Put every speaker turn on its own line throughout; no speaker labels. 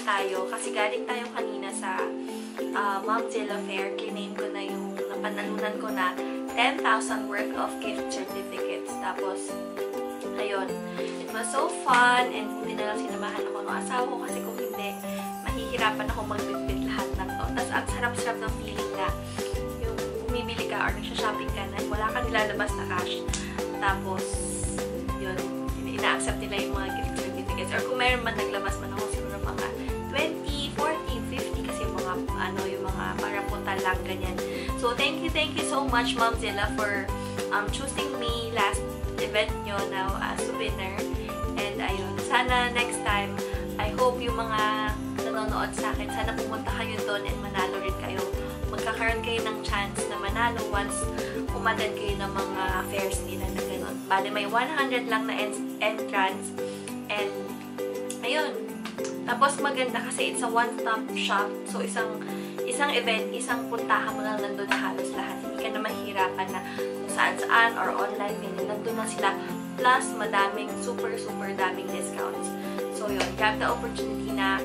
tayo kasi galing tayo kanina sa Momzilla Fair. Kiname ko na yung napanalunan ko na 10,000 worth of gift certificates. Tapos, ayun. It was so fun and buti na lang sinamahan ako ng asawa ko kasi kung hindi, mahihirapan ako magbitbit lahat ng to. Tapos, ang sarap-sarap ng feeling na yung bumibili ka or nagsha-shopping ka na wala kang nilalabas na cash. Tapos, yun, ina-accept nila yung mga gift certificates. Or kung mayroon man, naglabas man ako siguro mga 20, 40, 50 kasi yung mga, yung mga parang punta lang, ganyan. So, thank you so much, Momzilla, for choosing me last event nyo now as souvenir. And ayun, sana next time, I hope yung mga nanonood sa akin, sana pumunta kayo doon and manalo rin kayo. Magkakaroon kayo ng chance na manalo once umattend kayo ng mga fairs nila na gano'n. Bale, may 100 lang na entrance. And, ayun. Tapos maganda kasi it's a one-stop shop. So, isang event, isang puntahan mo na nandun na halos lahat. Hindi ka na mahirapan na kung saan-saan or online, ganyan. Nandun na sila. Plus, madaming, super daming discounts. So, yun. Grab the opportunity na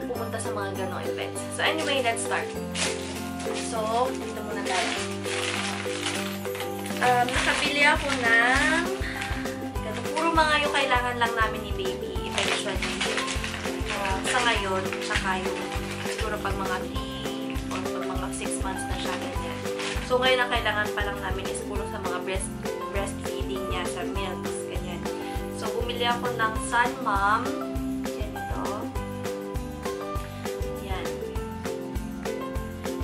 pumunta sa mga ganong events. So, anyway, let's start. So, dito muna tayo. Nakabili ako ng puro mga yung kailangan lang namin ni baby eventually. Sa ngayon, saka yung siguro pag mga 3 or pag mga 6 months na siya, ganyan. So, ngayon ang kailangan pa lang namin is puro sa mga breastfeeding niya, sa milks, ganyan. So, bumili ako ng Sun Mom. Yan ito. Yan.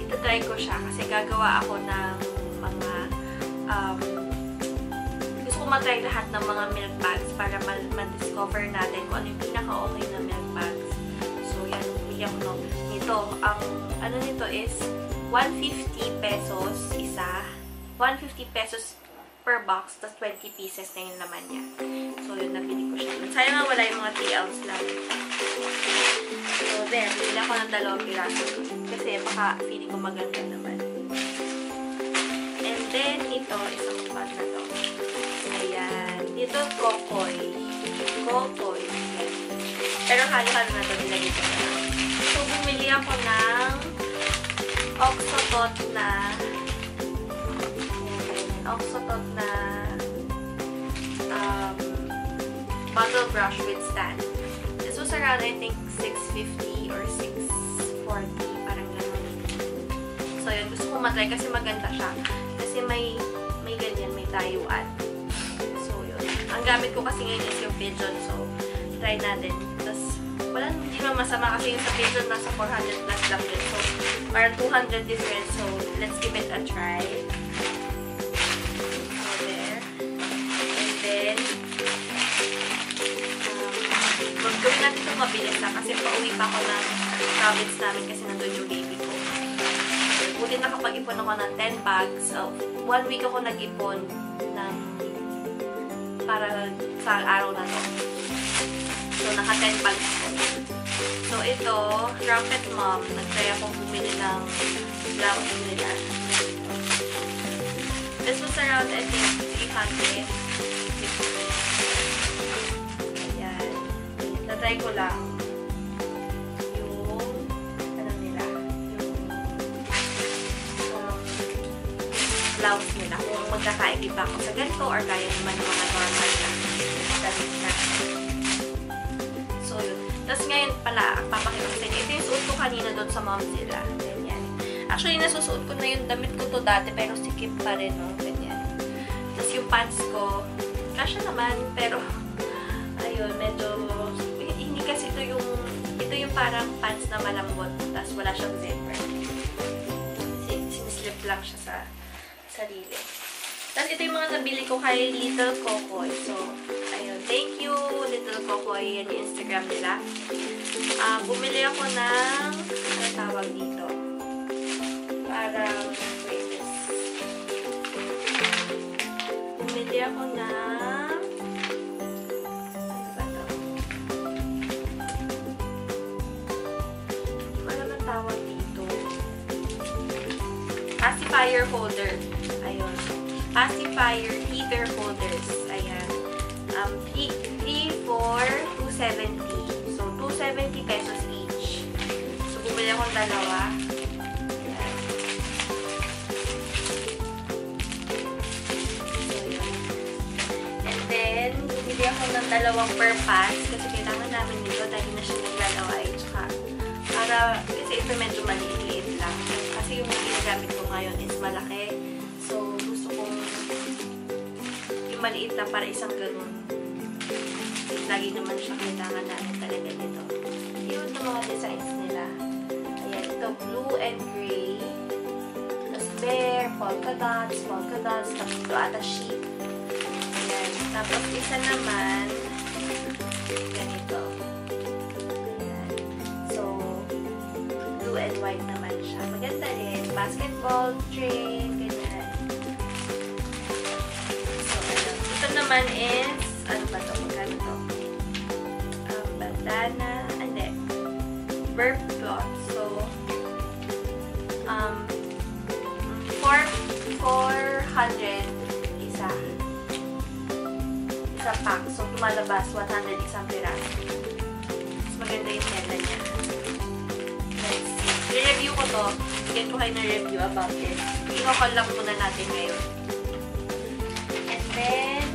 Ito-try ko siya kasi gagawa ako ng mga gusto ko matry lahat ng mga milk bags para ma-discover natin kung ano yung pinaka-okay na milk bags. So, yan. Bumili ako nito. Ang ano nito is 150 pesos isa. 150 pesos per box, tas 20 pieces na yung laman niya. So, yun, nabili ko siya. Sayang nga wala yung mga TLs lang. So, there. Bili ako ng 2 piraso. Kasi baka feeling ko maganda naman. And then, ito, isang bag na to. Ayan. Dito, Kokoy. Kokoy. Ayan. Pero halo-halo na to, nilagay ko na. So, bumili ako ng Oxotot na bottle brush with stand. This was around, I think, 650 or 640, parang gano'n. So, yun. Gusto ko matry kasi maganda siya. Kasi may ganyan, may tayuan. So, yun. Ang gamit ko kasi ngayon is yung Pigeon. So, try natin. Tapos, hindi naman masama kasi yung sa Pigeon nasa 400 plus lang din. So, parang 200 difference. So, let's give it a try. So, there. And then, gawin natin itong mabilis na kasi pauwi pa ako ng province namin kasi nandun yung baby ko. Buti nakapag-ipon ako ng 10 bags. So, 1 week ako nag-ipon para sa araw na to. So, naka 10 bags ko. So, ito, Rocket Mom. Nag-try ako bumili ng blouse nila. This was around, I think, 300. Ayan. Na-try ko lang yung, ano nila, yung blouse nila. Kung magkakaigib ako sa ganito or kaya naman yung mga normal na damit na. So, yun. Tapos ngayon pala, ang papakita ko sa inyo. Ito yung suot ko kanina doon sa Momzilla. Ganyan. Actually, nasusuot ko na yung damit ko to dati, pero sikip pa rin, no? Ganyan. Tapos yung pants ko, kasya naman, pero, ayun, medyo, hindi kasi ito yung parang pants na malambot, tapos wala siyang zipper. Sinislip lang siya sa sarili. Tapos ito yung mga nabili ko kay Little Kokoy. So, ayun. Thank you, Little Kokoy. Yan yung Instagram nila. Bumili ako ng, ano tawag dito? Parang, wait this. Bumili ako ng, ano ba ito? Hindi ko alam ang tawag dito. Pacifier holder. Ayun. Pacifier heater holders. Ayan. 3 for 270. So, 270 pesos each. bumili akong dalawa. Ayan. So, yun. And then, bumili ako ng dalawang per pass kasi kailangan namin dito dahil na siya naglalaway. Tsaka, kasi ito medyo maliit lang. Kasi yung ginagamit ko ngayon is malaki. So, gusto kong yung maliit lang para isang ganun. Lagi naman siya kailangan namin talaga dito. Yun yung mga designs nila. Ayan, ito blue and gray. Tapos bear, polka dots, tapos ito ata sheep. Ayan. Tapos isa naman, ganito. Ayan. So, blue and white naman siya. Maganda rin. Basketball, train, ganyan. So, ayan. Ito naman is, ano ba ito? Magkano ito? Bandana, hindi. Burp cloth. So, 400 isa. Isa pack. So, lumalabas 100 isang piraso. Mas maganda yung tela niya. Let's see. I-review ko to. Bigyan ko kayo na review about it. I-haul lang muna natin ngayon. And then,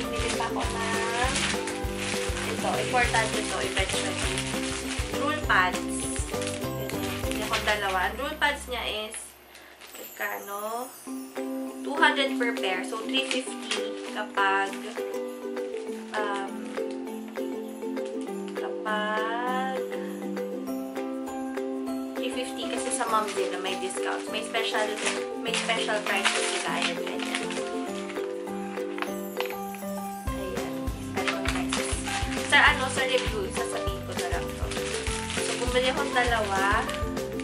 bumili pa ako ng ito. Importante ito. I-fetch na ito. Rule pads. Bili akong dalawa. Ang rule pads niya is kano 200 per pair. So, 350 kapag 350 kasi sa mom din na may discounts. May special price po sila. Ayan, ganyan. Ayan, special prices. Sa review, sasabihin ko na lang to. So, bumili akong dalawa.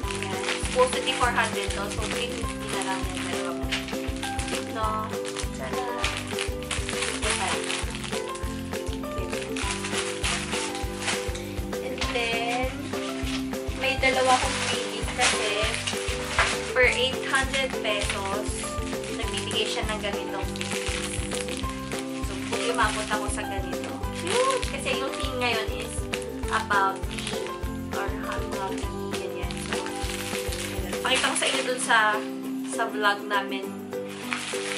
Ayan. Supposedly 400 to. So, 350 na lang yung dalawa ko. No. Sana. And then, may dalawa akong freebies kasi per 800 pesos, nagbibigay siya ng ganitong freebies. So, kung umabot ako sa ganito. Huge! Kasi yung theme ngayon is about tea or hot tea, ganyan. So, pakita ko sa inyo dun sa vlog namin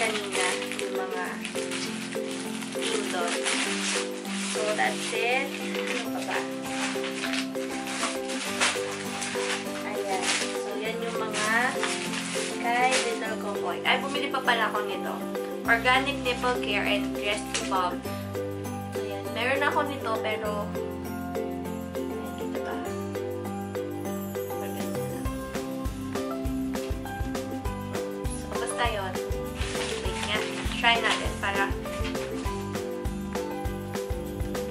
kanina, yung mga theme doon. So, that's it. Ano pa ba? Ayan. So, yan yung mga kay Little Kokoy. Ay, bumili pa pala ako nito. Organic Nipple Care and Breast Bulb. Ayan. Meron ako nito, pero ayan, kita ba? Maganda na. So, basta yun. Wait nga. Try natin para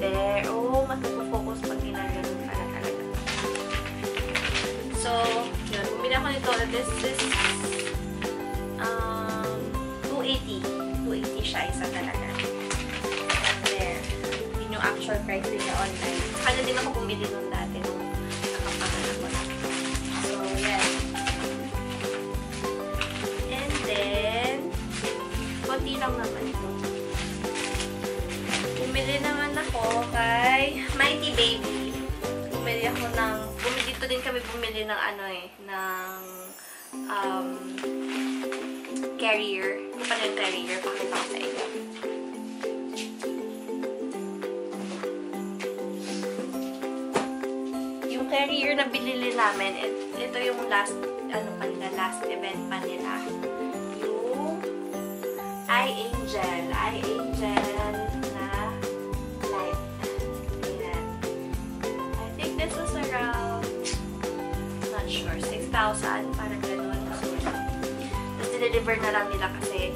there. Oh, mas nagpo-focus pag ginagano para talaga. So, yun. Bumili ako nito. This is 280. 280 siya. Isa talaga. And there. Yun yung actual price nila online. Kanya din ako bumili nun dati nung nakapangalan ko na. So, yan. And then, konti lang naman ito. Bumili naman ako kay Mighty Baby. Bumili dito din kami bumili ng carrier. Ito pa yung carrier. Pakita ko sa inyo. Yung carrier na binili namin, ito yung last event pa nila. Yung iAngel na light. Ayan. I think this was around, not sure, 6,000, parang ganun. Tapos dinideliver na lang nila kasi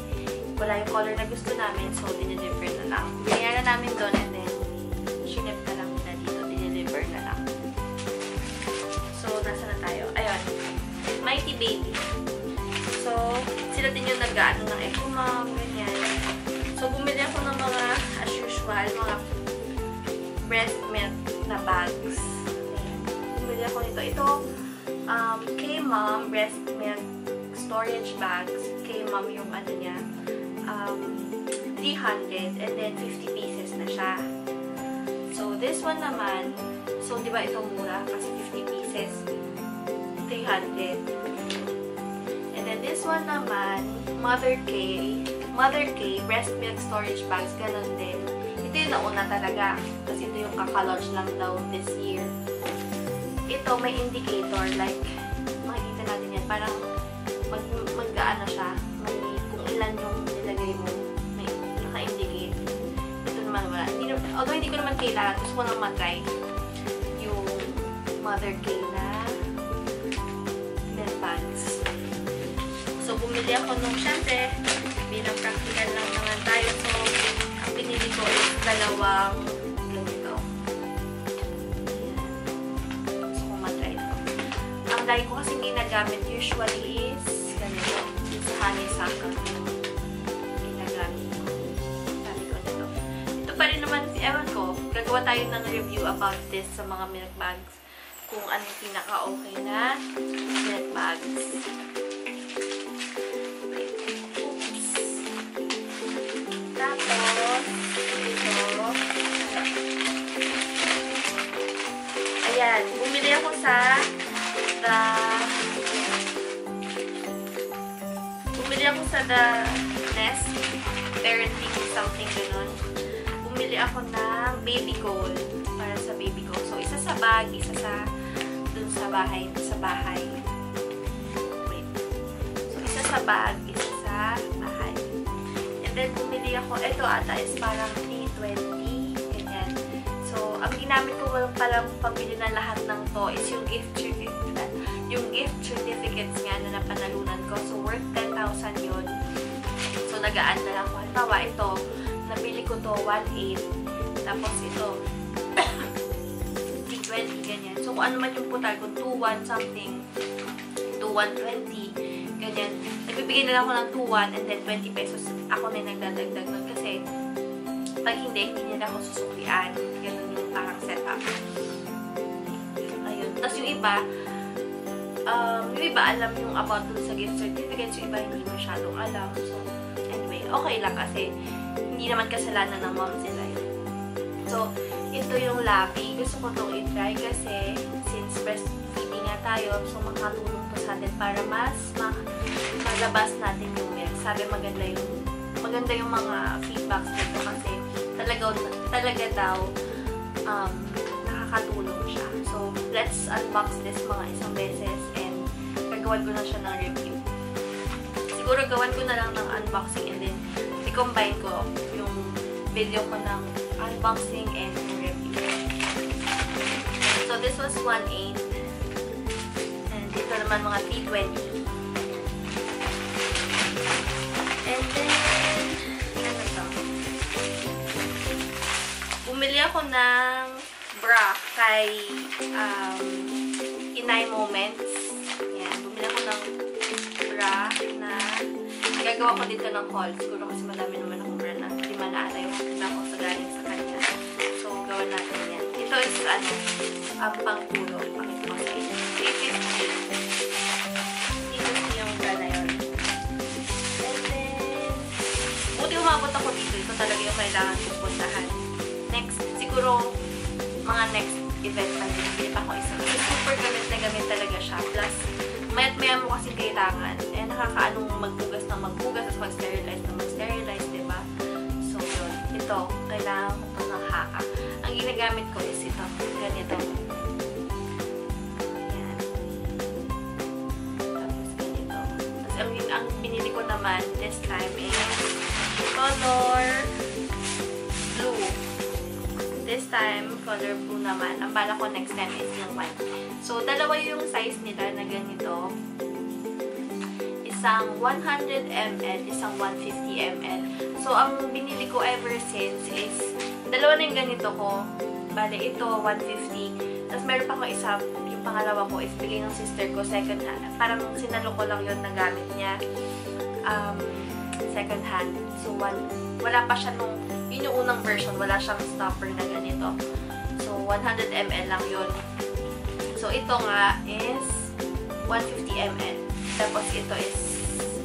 wala yung color na gusto namin, so dinideliver na lang. Binayaran na namin doon and then shinip na lang nila dito, dinideliver na lang. So, nasa na tayo? Ayun. Mighty Baby. So, sila din yung nag-ano ng Eco Mom, ganyan. So, bumili ako ng mga, as usual, mga breast milk na bags. Bumili ako nito. Ito, K-Mom breast milk storage bags. K-Mom yung ano niya, 300 and then 50 pieces na siya. So, this one naman, so, di ba ito mura kasi 50 pieces. 300. And then this one naman, Mother K, breast milk storage bags, ganun din. Ito yung nauna talaga. Kasi ito yung kaka-launch lang daw this year. Ito, may indicator. Like, makikita natin yan. Parang, mag-ano siya. May, kung ilan yung nilagay mo. May naka-indicate. Ito naman wala. Although hindi ko naman kailangan. Gusto ko lang matry yung Mother K na milk bags. So, bumili ako nung, syempre, bilang practical lang naman tayo. So, ang pinili ko is dalawang ganito. Ayan. Gusto ko matry ito. Ang dahil ko kasi hindi nagamit usually is ganito. Is honeysuckle. Ginagamit ko. Sabi ko nito. Ito pa rin naman, ewan ko, gagawa tayo ng review about this sa mga milk bags. Kung ano yung pinaka-okay na milk bags. Ayan, bumili ako sa The Nest Parenting something ganun. Bumili ako ng baby gold para sa baby gold. So, isa sa bag, isa sa dun sa bahay. Wait. So, isa sa bag, isa sa bahay. And then, bumili ako, ito ata is parang 320. Ganyan. So, ang ginamit ko palang pambili na lahat ng to is yung gift certificates nga na napanalunan ko. So, worth 10,000 yun. So, nagaan na lang ko. Halimbawa, ito, nabili ko to 1.8. Tapos, ito, 320, ganyan. So, kung ano man yung putal ko, 2.1 something, 2.120, ganyan. Nagbibigay na lang ako ng 2.1 and then 20 pesos. Ako na yung nagdadagdag nun kasi pag hindi nila ako susuklian. Ganun yung parang setup. Ayun. Tapos yung iba alam yung about dun sa gift certificates. Yung iba hindi masyadong alam. So, anyway, okay lang kasi hindi naman kasalanan ng mom sila yun. So, ito yung Labi. Gusto ko itong i-try kasi since breastfeeding nga tayo, so makatulong to sa atin para mas malabas natin yung milk. Sabi maganda yung mga feedbacks dito kasi talaga daw nakakatulong siya. So, let's unbox this mga isang beses and gagawan ko na siya ng review. Siguro gawan ko na lang ng unboxing and then i-combine ko yung video ko ng unboxing and review. So, this was 1.8 and dito naman mga 320. And then, ano to? Bumili ako ng bra kay Inay Moments. Yan, bumili ako ng bra na gagawa ko dito ng haul. Siguro kasi madami naman akong bra na hindi malala yung kita ko sa galing sa kanya. So, gawan natin yan. Ito is, pangtulo. Pakita ko sa inyo. 350 yung bra na yun. And then, buti umabot ako dito. Ito talaga yung kailangan kong puntahan. Next, siguro, mga next event pa din. Hindi pa ako isa. Kasi super gamit na gamit talaga siya. Plus, mayat-maya mo kasi kailangan. Eh, nakakaanong magbugas na magbugas at mag-sterilize na mag-sterilize, diba? So, yun. Ito, kailangan ko ito ng haka. Ang ginagamit ko is ito. Ganito. Yan. Tapos, ganito. Tapos, ang binili ko naman this time is color blue. This time, color blue naman. Ang bala ko next time is yung white. So, dalawa yung size nila na ganito. Isang 100 ml, isang 150 ml. So, ang binili ko ever since is, dalawa na yung ganito ko. Bale, ito, 150. Tapos, meron pa ako isa, yung pangalawa ko is bigay ng sister ko, second hand. Parang sinalo ko lang yun na gamit niya. Second hand. So, wala pa siya nung, yun yung unang version, wala siyang stopper na ganito. So, 100 ml lang yun. So, ito nga is 150 ml. Tapos, ito is,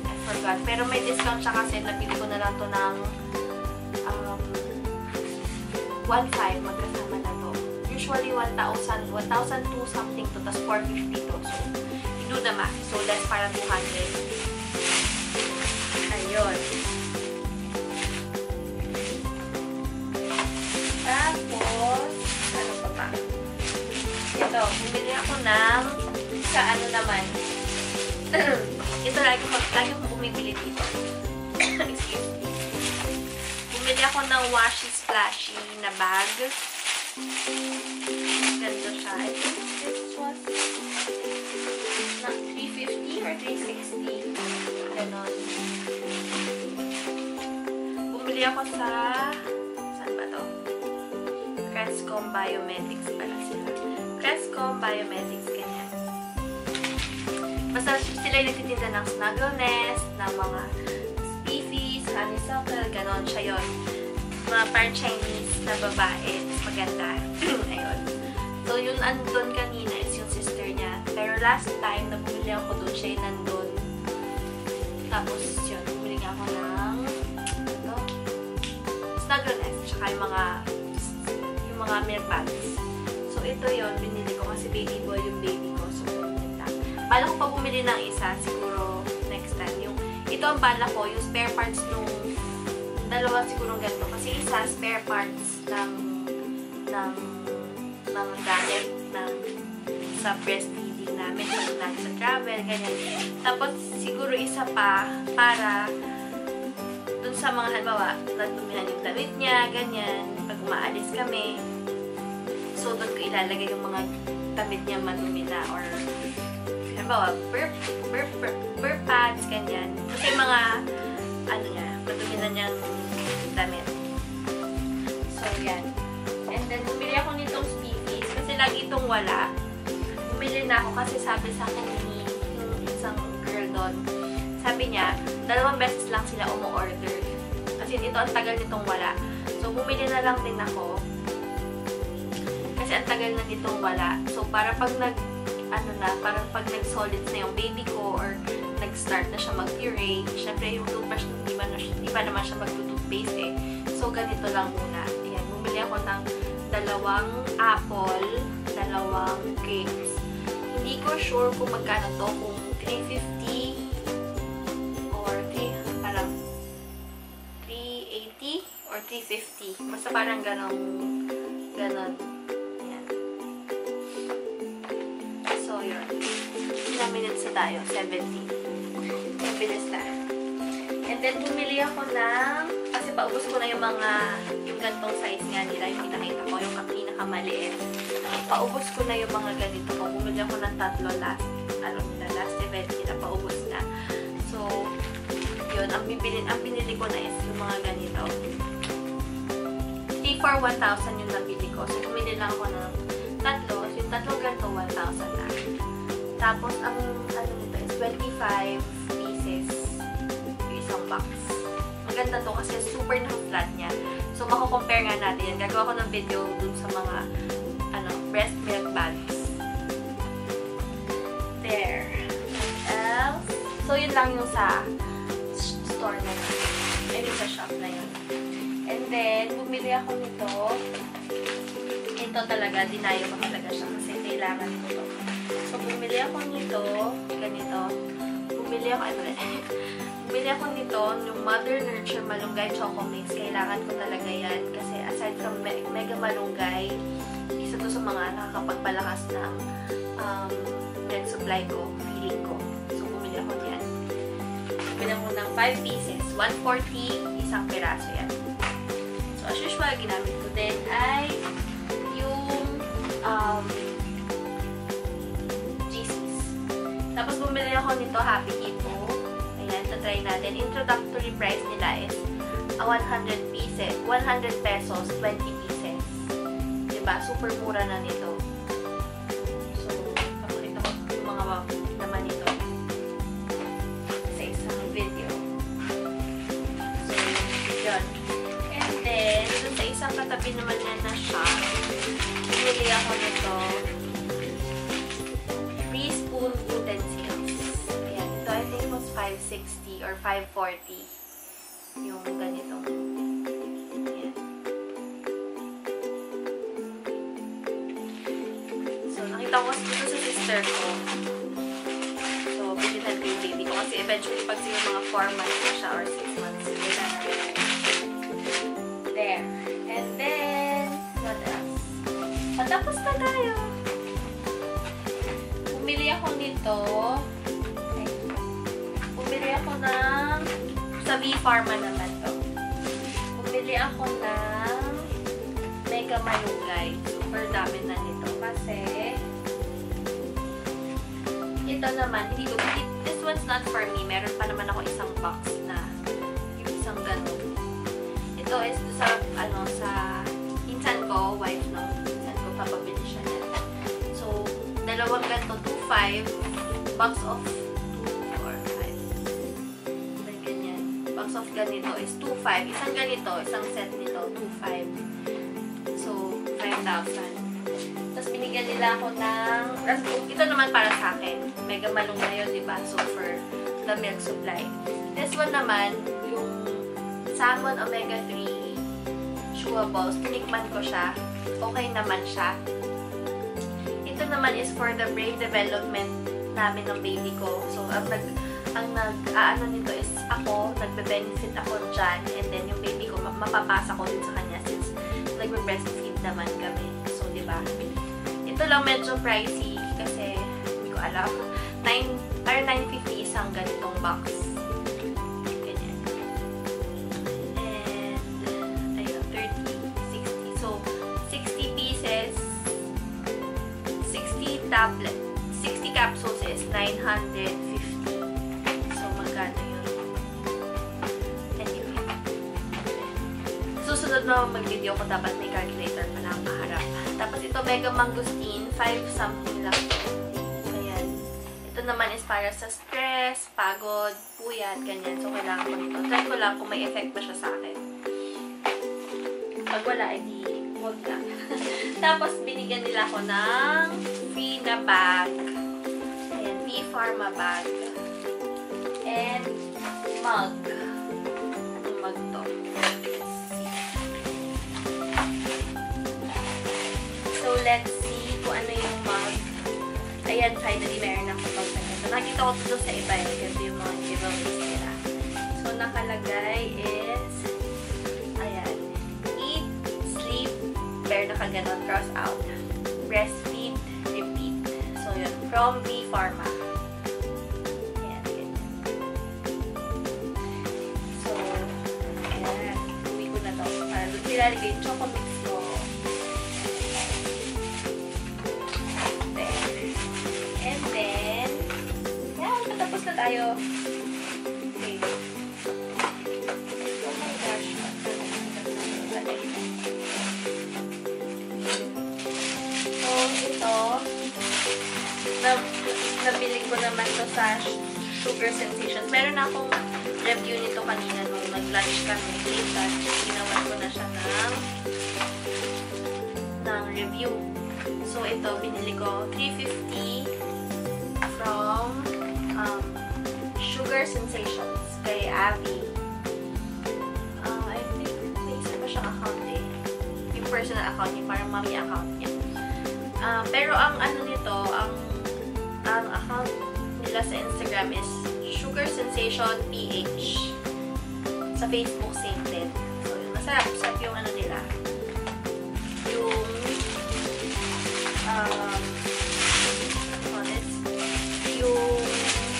I forgot. Pero may discount siya kasi napili ko na lang to ng 1.5 magkasama na to. Usually, 1,002 something to, tapos 450 to. So, Luna Max. So, less parang 200. Ayun. Tapos, ano pa ba? Ito, bumili ako ng sa ano naman. Ito lagi ko bumibili dito. Excuse me. Bumili ako ng Washi Splashy na bag. Ganito siya. I think this was not 350 or 360. Ganon. Bumili ako sa saan ba to? Crescom Biomedics pala sila. Crescom Biomedics, ganyan. Basta sila yung nagtitinda ng Snuggle Nest, ng mga Spiffys, Honeysuckle, ganon siya yun. Mga parang Chinese na babae. Maganda. Ayun. So, yung andun kanina is yung sister niya. Pero last time, na bumili ako doon, siya yung nandun. Tapos, yun, bumili nga ako ng Snuggle Nest, tsaka yung mga milk bags. So, ito yun, binili ko kasi baby boy yung baby ko. So, bala ko pa bumili ng isa, siguro next time. Ito ang bala ko, yung spare parts nung dalawa siguro ganito. Kasi isa, spare parts ng gamit sa breastfeeding namin. Pag natin sa travel, ganyan. Tapos, siguro isa pa para dun sa mga halimbawa, natumihan yung damit niya, ganyan. Pag umaalis kami, so doon ko ilalagay yung mga damit niya madumi na or halimbawa, burp pads, ganyan. Kasi mga madumi na niyang damit. So, yan. And then, bumili ako nitong Spiffys kasi lagi itong wala. Bumili na ako kasi sabi sa akin ni yung isang girl doon, sabi niya, 2 beses lang sila umu-order. Kasi ito, ang tagal nitong wala. So, bumili na lang din ako. Kasi ang tagal na nitong wala. So, para pag parang pag nag-solids na yung baby ko or nag-start na siya mag-puree, syempre yung toothbrush, di ba naman siya mag-toothpaste eh. So, ganito lang muna. Ayan, bumili ako ng 2 apple, 2 grapes. Hindi ko sure kung magkano to, kung 350 or 380 or 350. Basta parang ganon. Ayan. So, yun. Ilang minutes na tayo? 17. Mabilis na. And then, bumili ako ng, kasi paubos ko na yung gantong size nga nila, yung pinakita ko, yung pinakamaliit. Paubos ko na yung mga ganito ko. Bumili ako ng 3 last event nila, paubos na. So, yun, ang binili ko na is yung mga ganito. 3 for 1,000 yung nabili ko. So, bumili lang ako ng 3. So, yung 3 ganito, 1,000 na. Tapos, ang nito is 25 pieces yung isang box. Maganda to kasi super na-flat niya. So, mako-compare nga natin yan. Gagawa ko ng video dun sa mga breast milk bags. There. Else? So, yun lang yung sa store na yun. I mean, sa shop na yun. And then, bumili ako nito. Ito talaga, dinayo ko talaga siya kasi kailangan ko to. So, bumili ako nito. Ganito. Bumili ako nito, yung Mother Nurture Malunggay Choco Mix. Kailangan ko talaga yan. Kasi aside from mega malunggay, isa to sa mga nakakapagpalakas ng milk supply ko, feeling ko. So, bumili ako yan. Bumili ako ng 5 pieces. 140, isang piraso yan. So, as usual, ginamit ko din ay yung GCs. Tapos, bumili ako nito, Happy Hippo. Ayan, try natin. Introductory price nila is 100 pieces. 100 pesos, 20 pieces. Diba? Super mura na nito. So, napakita ko yung mga naman nito sa isang video. So, yun. And then, dun sa isang katabi naman na shop, bumili ako nito. Free spoon utensils. Ayan. Ito, I think it was 560 or 540. Yung ganitong. Ayan. So, nakita ko dito sa sister ko. kasi eventually pag siguro mga 4 months na siya or 6 months, there. And then, what else? Patapos na tayo. Bumili ako nito. Bumili ako ng sa V-Pharma naman to. Bumili ako ng Mega Malunggay. Super dami na nito kasi ito naman, this one's not for me. Meron pa naman ako isang box na yung isang ganun. Ito is sa, sa pinsan ko, wife ng pinsan ko, papabili siya nito. So, dalawang ganito, 2.5, box of 2 or 5. Like ganyan. Box of ganito is 2.5. Isang ganito, isang set nito, 2.5. So, 5,000. Tapos binigyan nila ako ng, ito naman para sa akin, Mega Malunggay yun, diba? So, for the milk supply. This one naman, yung Salmon Omega 3 chewables, tinikman ko siya. Okay naman siya. Ito naman is for the brain development namin ng baby ko. So, ang nag-aano nito is ako, nagbe-benefit ako dyan, and then yung baby ko, mapapasa ko din sa kanya since nagbe-breastfeed naman kami. So, diba? Ito lang medyo pricey kasi hindi ko alam. 950 isang ganitong box. Ganyan. And, ayun, 30, 60. So, 60 pieces, 60 capsules is 950. So, magkano yun? Anyway. Susunod na mag-video ko, dapat may calculator pa lang maharap. Tapos ito, Mega Mangosteen, 5 something lang. Ayan. Ito naman is para sa stress, pagod, puyat, ganyan. So, kailangan ko nito. Try ko lang kung may effect ba siya sa akin. Pag wala, edi, huwag na. Tapos, binigyan nila ako ng free na bag. Ayan, V-Pharma bag. And, mug. Anong mug to? So, let's see kung ano yung mug. Ayan, finally, meron ako pag sa ito. Nakita ko ito sa iba yung kasi yung mga giveaways nila. So, nakalagay is, ayan, eat, sleep, pero nakaganon, cross out, breastfeed, repeat. So, yun, from V-Pharma. Ayan, ganyan. So, ayan, uwi ko na to. Para doon nilalagay yung chocomix ko. And then, yan, patapos na tayo. Okay. Oh my gosh. So, ito, nabili ko naman to sa Sugar Sensations. Meron akong review nito kanina nung nag-lunch kami. Tapos, ginawa ko na siya ng review. So, ito, binili ko 350 from Sugar Sensations kay Abby. I think may isa pa siyang account eh. Yung personal account niya, parang mommy account niya. Pero ang ano nito, ang account nila sa Instagram is Sugar Sensation PH. Sa Facebook, same din. So, masarap. Masarap yung ano nila. Yung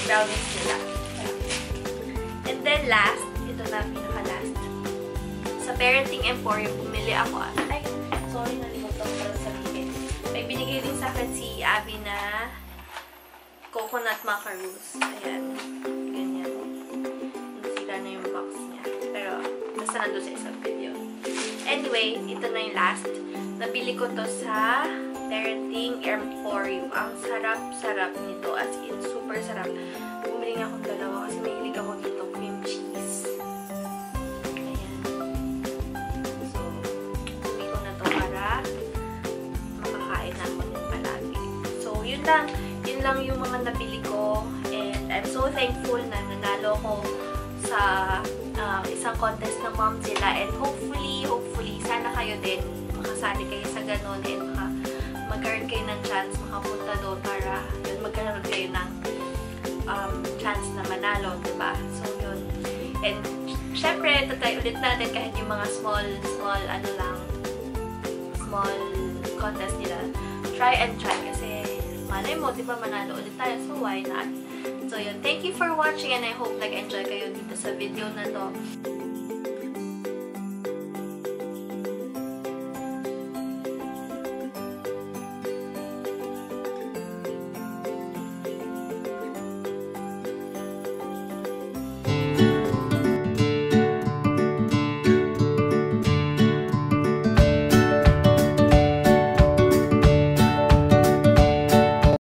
brownies nila. And then last, ito na pinaka-last. Sa Parenting Emporium, bumili ako. Ay, sorry, nalimutan ko pala sabihin. May binigay din sa akin si Abby na coconut macaroons. Ayan. Ganyan. Nasira na yung box niya. Pero, basta nandun sa isang video. Anyway, ito na yung last. Nabili ko to sa Parenting Emporium. Ang sarap-sarap nito. As in, super sarap. Bumili nga akong dalawa kasi mahilig ako dito. Cream cheese. Ayan. So, bumili ko na to para makakain na ako nito palagi. So, yun lang. Yun lang yung mga nabili ko. And I'm so thankful na nanalo ko sa isang contest ng Momzilla. And hopefully, sana kayo din makasali kayo sa ganun and magkaroon kayo ng chance makapunta doon para yun, magkaroon kayo ng chance na manalo. And, syempre, tatry ulit natin kahit yung mga small contest nila. Try and try kasi malay mo, di ba, manalo ulit tayo. So, why not? So, yun. Thank you for watching and I hope nag-enjoy kayo dito sa video na to.